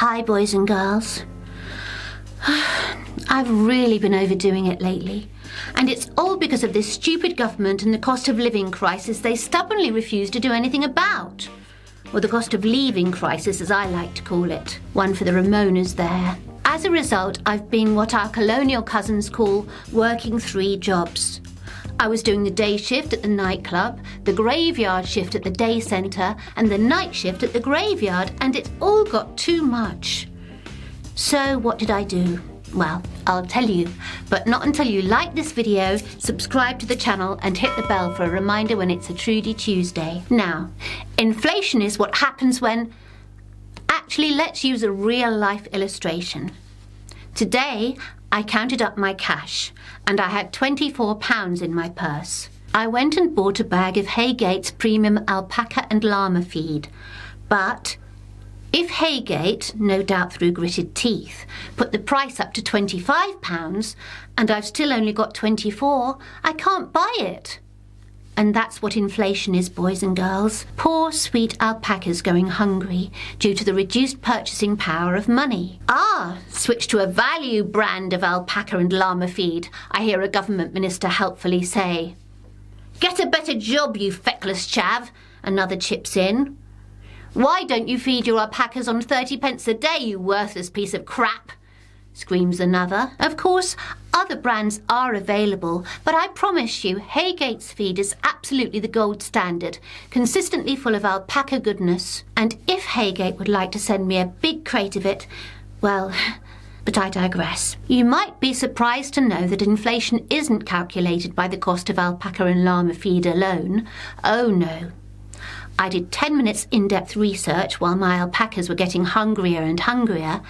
Hi, boys and girls. I've really been overdoing it lately. And it's all because of this stupid government and the cost of living crisis they stubbornly refuse to do anything about. Or the cost of leaving crisis, as I like to call it. One for the Ramonas there. As a result, I've been what our colonial cousins call working 3 jobs. I was doing the day shift at the nightclub, the graveyard shift at the day centre, and the night shift at the graveyard, and it all got too much. So what did I do? Well, I'll tell you, but not until you like this video, subscribe to the channel and hit the bell for a reminder when it's a Trudy Tuesday. Now, inflation is what happens when... Actually, let's use a real-life illustration. Today, I counted up my cash, and I had £24 in my purse. I went and bought a bag of Haygate's premium alpaca and llama feed, but... if Haygate, no doubt through gritted teeth, put the price up to £25 and I've still only got 24, I can't buy it. And that's what inflation is, boys and girls. Poor, sweet alpacas going hungry due to the reduced purchasing power of money. Switch to a value brand of alpaca and llama feed, I hear a government minister helpfully say. Get a better job, you feckless chav, another chips in. Why don't you feed your alpacas on 30p a day, you worthless piece of crap? Screams another. Of course, other brands are available, but I promise you, Haygate's feed is absolutely the gold standard, consistently full of alpaca goodness. And if Haygate would like to send me a big crate of it, well, but I digress. You might be surprised to know that inflation isn't calculated by the cost of alpaca and llama feed alone. Oh no. I did 10 minutes in-depth research while my alpacas were getting hungrier and hungrier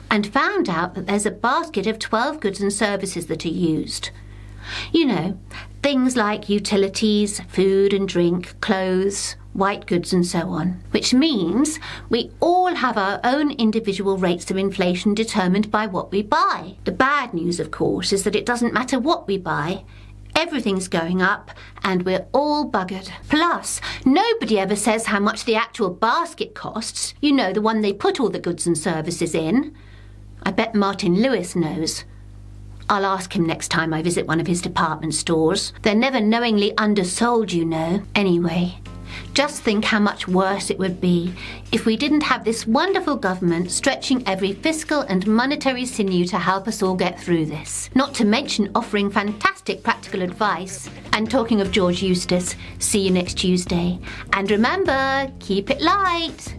and found out that there's a basket of 12 goods and services that are used. You know, things like utilities, food and drink, clothes, white goods and so on. Which means we all have our own individual rates of inflation determined by what we buy. The bad news, of course, is that it doesn't matter what we buy. Everything's going up and we're all buggered. Plus, nobody ever says how much the actual basket costs. You know, the one they put all the goods and services in. I bet Martin Lewis knows. I'll ask him next time I visit one of his department stores. They're never knowingly undersold, you know. Anyway, just think how much worse it would be if we didn't have this wonderful government stretching every fiscal and monetary sinew to help us all get through this. Not to mention offering fantastic practical advice. And talking of George Eustace, see you next Tuesday. And remember, keep it light.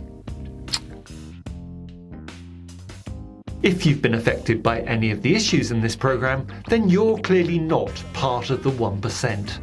If you've been affected by any of the issues in this programme, then you're clearly not part of the 1%.